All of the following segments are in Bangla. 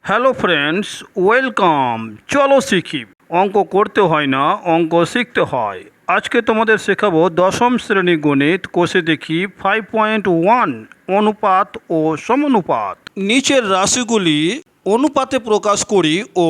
Hello friends, welcome. চলো শিখি। অঙ্ক করতে হয় না, অঙ্ক শিখতে হয়। আজকে তোমাদের শেখাবো দশম শ্রেণী গণিত কোষে দেখি 5.1 অনুপাত ও সমানুপাত। নিচের রাশিগুলি অনুপাতে প্রকাশ করি ও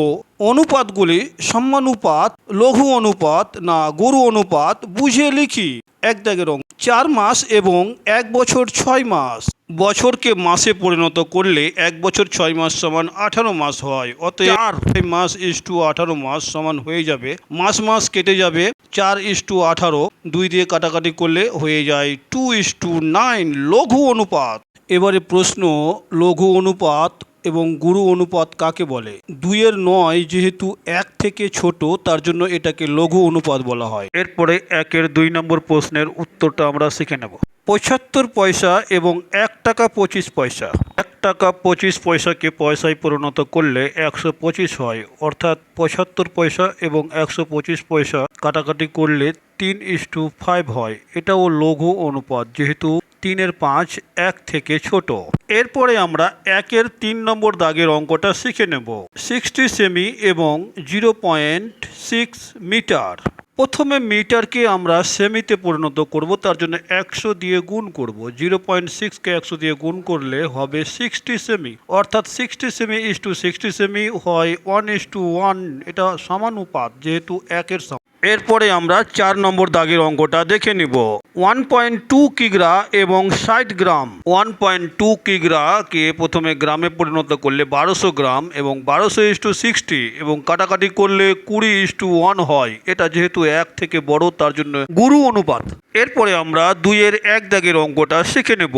অনুপাতগুলি সমানুপাত, লঘু অনুপাত না গুরু অনুপাত বুঝে লিখি। এক দাগের অঙ্ক। 4 মাস এবং 1 বছর 6 মাস। বছরকে মাসে পরিণত করলে 1 বছর 6 মাস সমান 18 মাস হয়। অতএব 4 মাস ইস টু 18 মাস সমান হয়ে যাবে, মাস মাস কেটে যাবে, 4:18 2 দিয়ে কাটাকাটি করলে হয়ে যায় 2:9 লঘু অনুপাত। এবারে প্রশ্ন, লঘু অনুপাত এবং গুরু অনুপাত কাকে বলে? 2-এর 9 যেহেতু 1 থেকে ছোট, তার জন্য এটাকে লঘু অনুপাত বলা হয়। এরপরে 1-এর 2 নম্বর প্রশ্নের উত্তরটা আমরা শিখে নেব। 75 পয়সা এবং 1 টাকা 25 পয়সা। 1 টাকা 25 পয়সাকে পয়সায় পরিণত করলে 125 হয়, অর্থাৎ 75 পয়সা এবং 125 পয়সা কাটাকাটি করলে 3:5 হয়। এটাও লঘু অনুপাত, যেহেতু 3-এর 5 1 থেকে ছোট। এরপরে আমরা 1-এর 3 নম্বর দাগের অঙ্কটা শিখে নেব। 60 সেমি এবং 0.6 মিটার। প্রথমে মিটারকে আমরা সেমিতে পরিণত করব, তার জন্য 100 দিয়ে গুণ করব। 0.6কে 100 দিয়ে গুণ করলে হবে 60 সেমি, অর্থাৎ 60 সেমি ইস টু 60 সেমি হয় 1:1। এটা সমানুপাত, যেহেতু 1-এর সমান। এরপরে আমরা 4 নম্বর দাগের অঙ্কটা দেখে নিব। 1.2 কিগ্রা এবং 60 গ্রাম। 1.2 কিগ্রাকে প্রথমে গ্রামে পরিণত করলে 1200 গ্রাম এবং 1200:60 এবং কাটাকাটি করলে 20:1 হয়। এটা যেহেতু 1 থেকে বড়, তার জন্য গুরু অনুপাত। এরপরে আমরা 2-এর 1 দাগের অঙ্কটা শিখে নেব।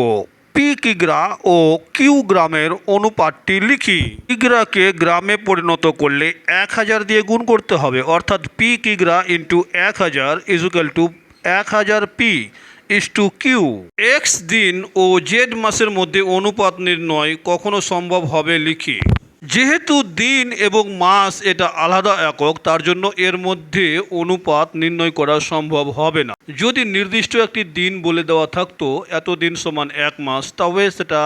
পি কিগ্রা ও কিউ গ্রামের অনুপাতটি লিখি। কিগ্রাকে গ্রামে পরিণত করলে 1000 দিয়ে গুণ করতে হবে, অর্থাৎ পি কিগ্রা into 1000 equal to 1000 P is to Q. X দিন ও জেড মাসের মধ্যে অনুপাত নির্ণয় কখনো সম্ভব হবে লিখি। যেহেতু দিন এবং মাস এটা আলাদা একক, তার জন্য এর মধ্যে অনুপাত নির্ণয় করা সম্ভব হবে না। যদি নির্দিষ্ট একটি দিন বলে দেওয়া থাকতো, এত দিন সমান 1 মাস, তবে সেটা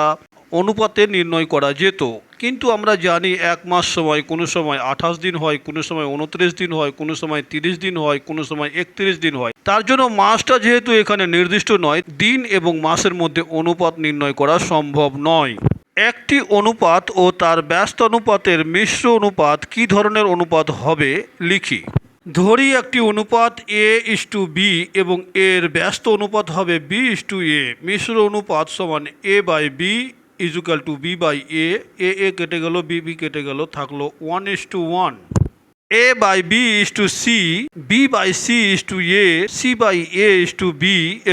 অনুপাতে নির্ণয় করা যেত। কিন্তু আমরা জানি 1 মাস সময় কোনো সময় 28 দিন হয়, কোনো সময় 29 দিন হয়, কোনো সময় 30 দিন হয়, কোনো সময় 31 দিন হয়। তার জন্য মাসটা যেহেতু এখানে নির্দিষ্ট নয়, দিন এবং মাসের মধ্যে অনুপাত নির্ণয় করা সম্ভব নয়। একটি অনুপাত ও তার ব্যস্ত অনুপাতের মিশ্র অনুপাত কি ধরনের অনুপাত হবে লিখি। ধরি একটি অনুপাত a:b এবং এর ব্যস্ত অনুপাত হবে b:a। মিশ্র অনুপাত সমান a/b equal two b/a। a কেটে গেল, b কেটে গেল, থাকলো 1:1। a/b:c, b/c:a, c/a:b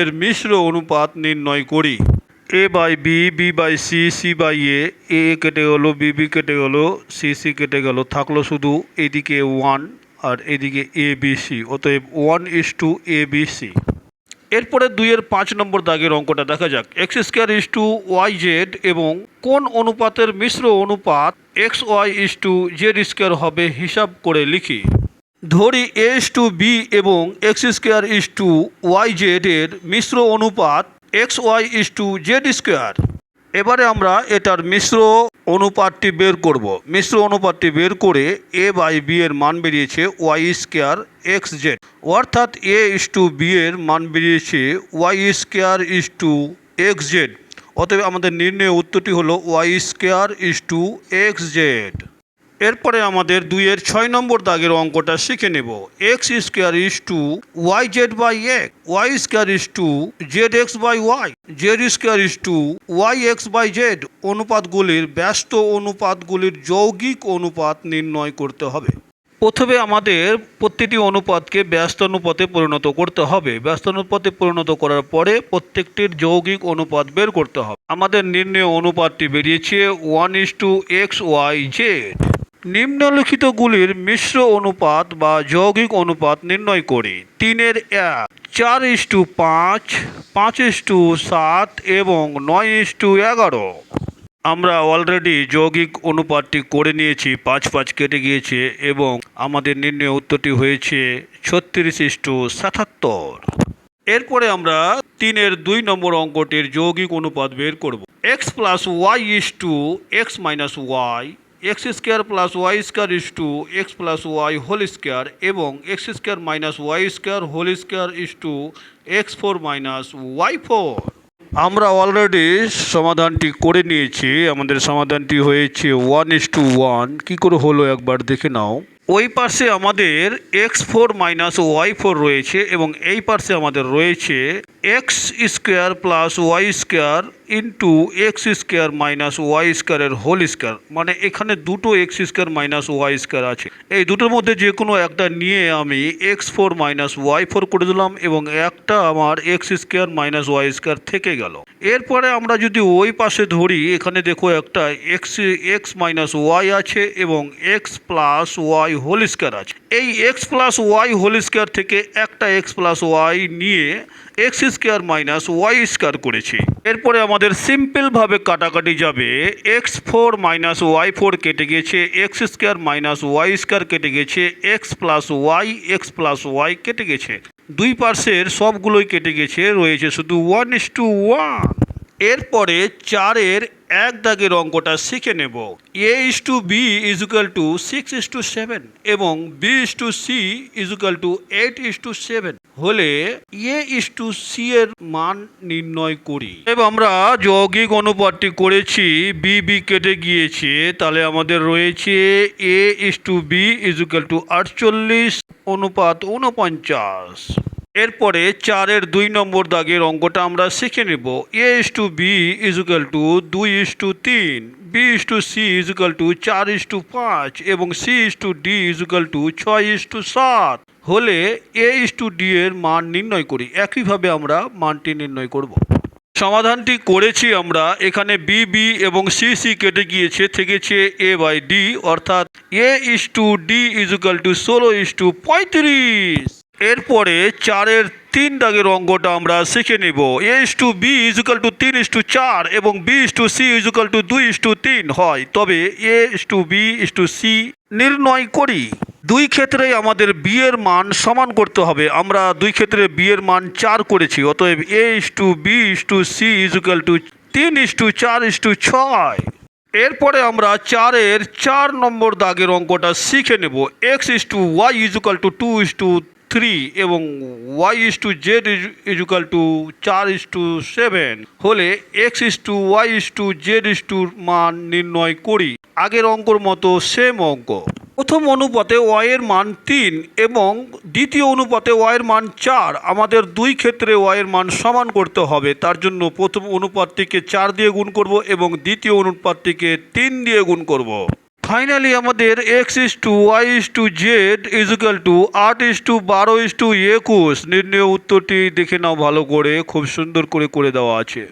এর মিশ্র অনুপাত নির্ণয় করি। a/b, b/c, c/a, a কেটে গেল, b কেটে গেল, c কেটে গেল, থাকলো শুধু এদিকে 1 আর এদিকে abc, অতএব 1:abc। এরপরে 2-এর 5 নম্বর দাগের অঙ্কটা দেখা যাক। x² ইস টু yz এবং কোন অনুপাতের মিশ্র অনুপাত xy ইস টু z² হবে হিসাব করে লিখি। ধরি a:b এবং x² ইস টু yz এর মিশ্র অনুপাত xy ইস টু z²। এবারে আমরা এটার মিশ্র অনুপাতটি বের করব। মিশ্র অনুপাতটি বের করে a/b এর মান বেরিয়েছে y² xz, অর্থাৎ a:b এর মান বেরিয়েছে y² ইস টু xz। অতএব আমাদের নির্ণয় উত্তরটি হলো y² ইস টু xz। এরপরে আমাদের 2-এর 6 নম্বর দাগের অঙ্কটা শিখে নেব। x² is to yz/x, y² is to zx/y, z² is to yx/z অনুপাতগুলির ব্যস্ত অনুপাতগুলির যৌগিক অনুপাত নির্ণয় করতে হবে। প্রথমে আমাদের প্রতিটি অনুপাতকে ব্যস্ত অনুপাতে পরিণত করতে হবে। ব্যস্ত অনুপাতে পরিণত করার পরে প্রত্যেকটির যৌগিক অনুপাত বের করতে হবে। আমাদের নির্ণয় অনুপাতটি বেরিয়েছে 1:xyz। নিম্নলিখিতগুলির মিশ্র অনুপাত বা যৌগিক অনুপাত নির্ণয় করি। 3-এর 1, 4:5, 5:7 এবং 9:11। আমরা অলরেডি যৌগিক অনুপাতটি করে নিয়েছি, 5 5 কেটে গিয়েছে এবং আমাদের নির্ণয় উত্তরটি হয়েছে 36:77। এরপরে আমরা 3-এর 2 নম্বর অঙ্কটির যৌগিক অনুপাত বের করব। x + y is to x - y X square plus Y square is to X plus Y whole square এবং X square minus Y square whole square is to X four minus Y four. আমরা অলরেডি সমাধানটি করে নিয়েছি। আমাদের সমাধানটি হয়েছে 1:1। কী করে হলো একবার দেখে নাও। ওই পাশে আমাদের X four minus Y four রয়েছে এবং এই পাশে আমাদের রয়েছে X square plus Y square into X square minus Y স্কোয়ারের হোল স্কোয়ার। মানে এখানে দুটো X square minus Y square আছে। এই দুটোর মধ্যে যে কোনো একটা নিয়ে আমি X four minus Y four করে দিলাম এবং একটা আমার X square minus Y square থেকে গেল। এরপরে আমরা যদি ওই পাশে ধরি, এখানে দেখো একটা এক্স মাইনাস ওয়াই আছে এবং X plus Y whole square আছে। এই X plus Y whole square থেকে একটা এক্স প্লাস ওয়াই নিয়ে X square minus Y square করেছি। এরপরে আমাদের সিম্পলভাবে কাটাকাটি যাবে। X four minus Y four কেটে গেছে, X square minus Y square কেটে গেছে, এক্স প্লাস ওয়াই কেটে গেছে। দুই পাশের সবগুলোই কেটে গেছে, রয়েছে শুধু 1:1। এরপরে 4-এর এক দাগের অঙ্কটা শিখে নেব। A is to B is equal to 6:7 এবং B is to C is equal to 8:7 হলে এ ইস টু সি এর মান নির্ণয় করি। এবার আমরা যৌগিক অনুপাতটি করেছি, বি বি কেটে গিয়েছে, তাহলে আমাদের রয়েছে A is to B is equal to 48:49। এরপরে 4-এর 2 নম্বর দাগের অঙ্কটা আমরা শিখে নেব। A is to B is equal to 2:3, B is to C is equal to 4:5 এবং C is to D is equal to 6:7 হলে এ ইস টু ডি এর মান নির্ণয় করি। একইভাবে আমরা মানটি নির্ণয় করব। সমাধানটি করেছি আমরা। এখানে বি বি এবং সি সি কেটে গিয়েছে, থেকেছে এ বাই ডি, অর্থাৎ A is to D is equal to 16:35। এরপরে 4-এর 3 দাগের অঙ্কটা আমরা শিখে নেব। A is to B is equal to 3:4 এবং B is to C is equal to 2:3 হয়, তবে A is to B is to C নির্ণয় করি। দুই ক্ষেত্রেই আমাদের বি এর মান সমান করতে হবে। আমরা দুই ক্ষেত্রে বি এর মান 4 করেছি, অতএব A is to B is to C is equal to 3:4:6। এরপরে আমরা 4-এর 4 নম্বর দাগের অঙ্কটা শিখে নেব। X is to y is equal to 2:3 এবং y is to z is equal to 4:7 হলে x is to y is to z is টুর মান নির্ণয় করি। আগের অঙ্কর মতো সেম অঙ্ক। প্রথম অনুপাতে ওয়াই এর মান 3 এবং দ্বিতীয় অনুপাতে ওয়াই এর মান 4। আমাদের দুই ক্ষেত্রে ওয়াই এর মান সমান করতে হবে। তার জন্য প্রথম অনুপাতটিকে 4 দিয়ে গুণ করব এবং দ্বিতীয় অনুপাতটিকে 3 দিয়ে গুণ করব। ফাইনালি আমাদের x is to y is to z is equal to 8:12:21। নির্ণয় উত্তরটি দেখে নাও ভালো করে, খুব সুন্দর করে দেওয়া আছে।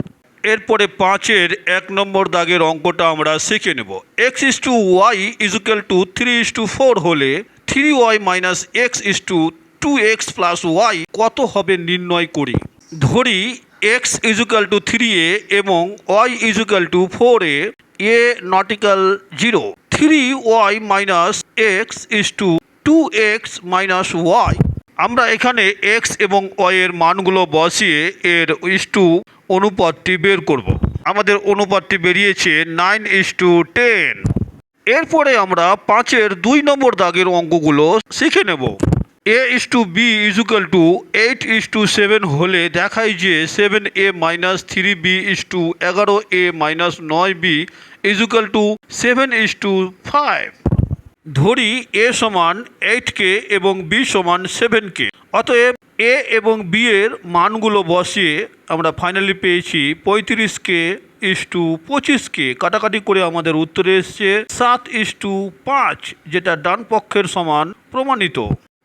এরপরে 5-এর 1 নম্বর দাগের অঙ্কটা আমরা শিখে নেব। X is to y is equal to 3:4 হলে 3y minus x is to 2x plus y কত হবে নির্ণয় করি। ধরি x is equal to 3a এবং y is equal to 4a, a not equal 0। 3y minus x is to 2x minus y. আমরা এখানে x এবং y এর মানগুলো বসিয়ে এর ইস টু অনুপাতটি বের করব। আমাদের অনুপাতটি বেরিয়েছে 9:10। এরপরে আমরা 5-এর 2 নম্বর দাগের অঙ্কগুলো শিখে নেব। A is to B is equal to 8:7 হলে দেখায় যে 7a minus 3b is to 11a minus 9b is equal to 7:5। ধরি এ সমান 8k এবং বি সমান 7k। অতএব এ এবং বি এর মানগুলো বসিয়ে আমরা ফাইনালি পেয়েছি 35k ইস টু 25k। কাটাকাটি করে আমাদের উত্তরে এসছে 7:5, যেটা ডান পক্ষের সমান প্রমাণিত।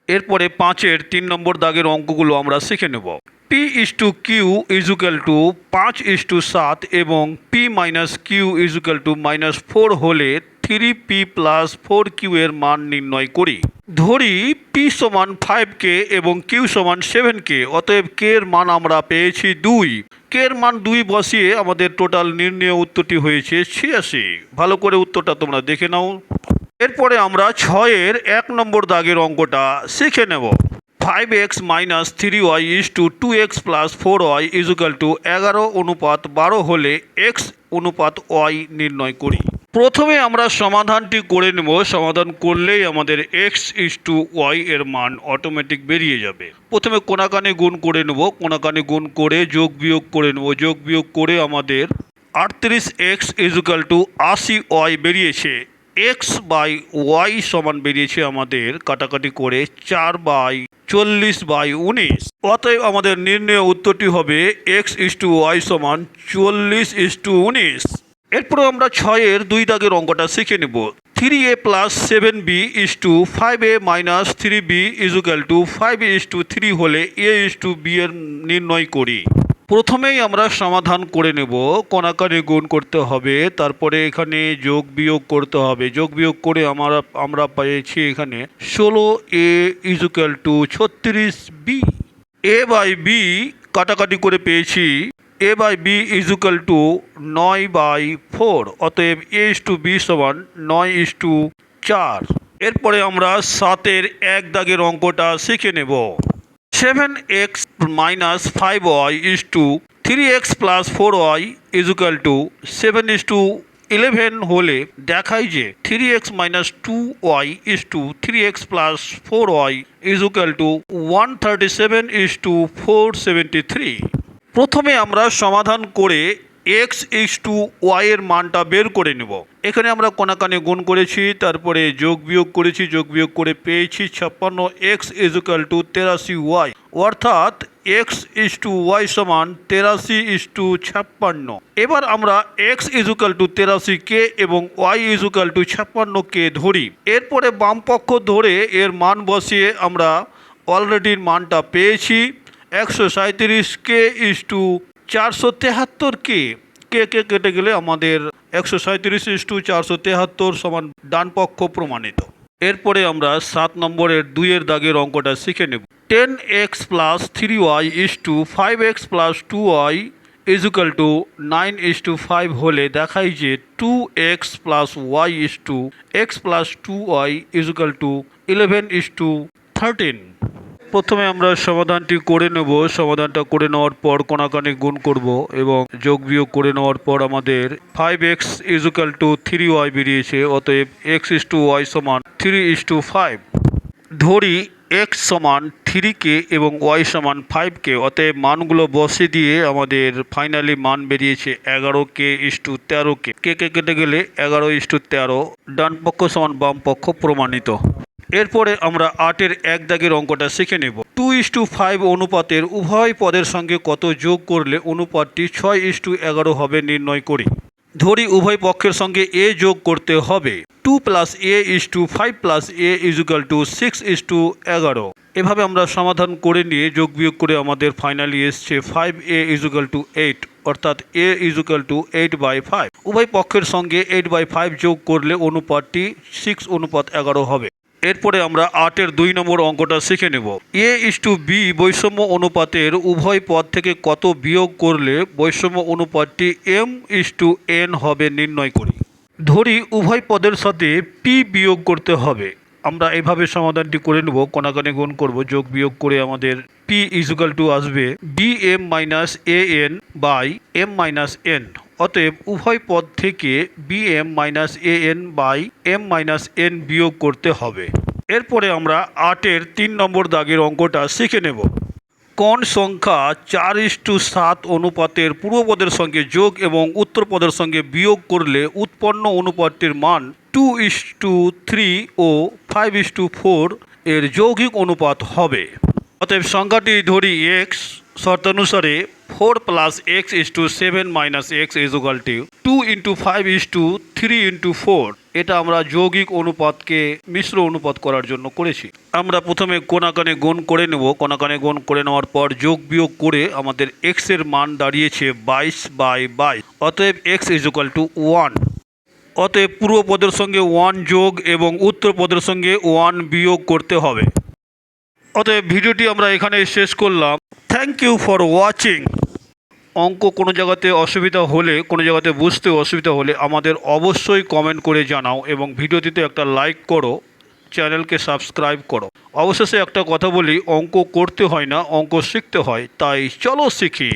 এরপরে 5-এর 3 নম্বর দাগের অঙ্কগুলো আমরা শিখে নেব। P is to q is equal to 5:7 এবং p minus q is equal to -4 হলে 3p প্লাস 4q এর মান নির্ণয় করি। ধরি p সমান 5k এবং q সমান 7k, অতএব k এর মান আমরা পেয়েছি 2। k এর মান 2 বসিয়ে আমাদের টোটাল নির্ণয় উত্তরটি হয়েছে 86। ভালো করে উত্তরটা তোমরা দেখে নাও। এরপরে আমরা 6-এর 1 নম্বর দাগের অঙ্কটা শিখে নেব। 5x minus 3y is to 2x plus 4y is equal to 11:12 হলে x অনুপাত y নির্ণয় করি। প্রথমে আমরা সমাধানটি করে নেব। সমাধান করলেই আমাদের x/y এর মান অটোমেটিক বেরিয়ে যাবে। প্রথমে কোনাকানি গুণ করে নেব, কোনাকানি গুণ করে যোগ বিয়োগ করে নেব। যোগ বিয়োগ করে আমাদের 38x = 80y বেরিয়েছে। x/y সমান বেরিয়েছে আমাদের কাটাকাটি করে 4/40/19। অতএব আমাদের নির্ণয় উত্তরটি হবে x/y সমান 40/19। এরপরে আমরা 6-এর 2 দাগের অঙ্কটা শিখে নেব। 3a + 7b = 5a - 3b = 5:3 হলে a/b এর নির্ণয় করি। প্রথমেই আমরা সমাধান করে নেব। কোনাকানি গুণ করতে হবে, তারপরে এখানে যোগ বিয়োগ করতে হবে। যোগ বিয়োগ করে আমরা পেয়েছি এখানে 16a = 36b। a/b কাটাকাটি করে পেয়েছি a/b = 9/4। অতএব a/b সমান 9:4। এরপরে আমরা 7-এর 1 দাগের অঙ্কটা শিখে নেব। 7x - 5y = 3x + 4y = 7:11 হলে দেখায় যে 3x - 2y = 3x + 4y = 137:473। প্রথমে আমরা সমাধান করে x/y এর মানটা বের করে নেব। এখানে আমরা কোনাকানি গুণ করেছি, তারপরে যোগ বিয়োগ করেছি। যোগ বিয়োগ করে পেয়েছি 56x = 83y, অর্থাৎ x/y সমান 83:56। এবার আমরা x = 83কে এবং y = 56কে ধরি। এরপরে বাম পক্ষ ধরে এর মান বসিয়ে আমরা অলরেডি মানটা পেয়েছি। 137k * 473k, কে কেটে গেলে আমাদের 137 * 473 সমান ডান পক্ষ প্রমাণিত। এরপরে আমরা 7 নম্বরের 2-এর দাগের অঙ্কটা শিখে নেব। 10x + 3y = 5x + 2y = 9:5 হলে দেখায় যে 2x + y = x + 2y = 11:13। প্রথমে আমরা সমাধানটি করে নেব। সমাধানটা করে নেওয়ার পর কোনাকানি গুণ করব এবং যোগ বিয়োগ করে নেওয়ার পর আমাদের 5x = 3y বেরিয়েছে। অতএব x/y সমান 3:5। ধরি x সমান 3কে এবং y সমান 5কে। অতএব মানগুলো বসে দিয়ে আমাদের ফাইনালি মান বেরিয়েছে 11k * 13k, কে কেটে গেলে 11:13। ডান পক্ষ সমান বাম পক্ষ প্রমাণিত। এরপরে আমরা 8-এর 1 দাগের অঙ্কটা শিখে নেব। 2:5 অনুপাতের উভয় পদের সঙ্গে কত যোগ করলে অনুপাতটি 6:11 হবে নির্ণয় করি। ধরি উভয় পক্ষের সঙ্গে a যোগ করতে হবে। 2 + a = 5 + a = 6:11। এভাবে আমরা সমাধান করে নিয়ে যোগ বিয়োগ করে আমাদের ফাইনালি এসছে 5a = 8, অর্থাৎ a = 8/5। উভয় পক্ষের সঙ্গে 8/5 যোগ করলে অনুপাতটি 6:11 হবে। এরপরে আমরা 8-এর 2 নম্বর অঙ্কটা শিখে নেব। a/b বৈষম্য অনুপাতের উভয় পদ থেকে কত বিয়োগ করলে বৈষম্য অনুপাতটি m/n হবে নির্ণয় করি। ধরি উভয় পদের সাথে p বিয়োগ করতে হবে। আমরা এভাবে সমাধানটি করে নেব। কোনাকানি গুণ করব, যোগ বিয়োগ করে আমাদের p = আসবে bm - an/m - n। অতএব উভয় পদ থেকে bm - an/m - n বিয়োগ করতে হবে। এরপরে আমরা 8-এর 3 নম্বর দাগের অঙ্কটা শিখে নেব। কোন সংখ্যা 4:7 অনুপাতের পূর্বপদের সঙ্গে যোগ এবং উত্তরপদের সঙ্গে বিয়োগ করলে উৎপন্ন অনুপাতটির মান 2:3 ও 5:4 এর যৌগিক অনুপাত হবে। অতএব সংখ্যাটি ধরি x, শর্তানুসারে 4 + x = 7 - x = 2 × 5:3 × 4। এটা আমরা যৌগিক অনুপাতকে মিশ্র অনুপাত করার জন্য করেছি। আমরা প্রথমে কোনাকানি গুণ করে নেব। কোনাকানি গুণ করে নেওয়ার পর যোগ বিয়োগ করে আমাদের x এর মান দাঁড়িয়েছে 22/22। অতএব x = 1। অতএব পূর্ব পদের সঙ্গে 1 যোগ এবং উত্তর পদের সঙ্গে 1 বিয়োগ করতে হবে। অতএব ভিডিওটি আমরা এখানে শেষ করলাম। Thank you for watching. অঙ্ক কোনো জায়গাতে অসুবিধা হলে, কোনো জায়গাতে বুঝতে অসুবিধা হলে আমাদের অবশ্যই কমেন্ট করে জানাও এবং ভিডিওটিতে একটা লাইক করো, চ্যানেলকে সাবস্ক্রাইব করো। অবশেষে একটা কথা বলি, অঙ্ক করতে হয় না, অঙ্ক শিখতে হয়। তাই চলো শিখি।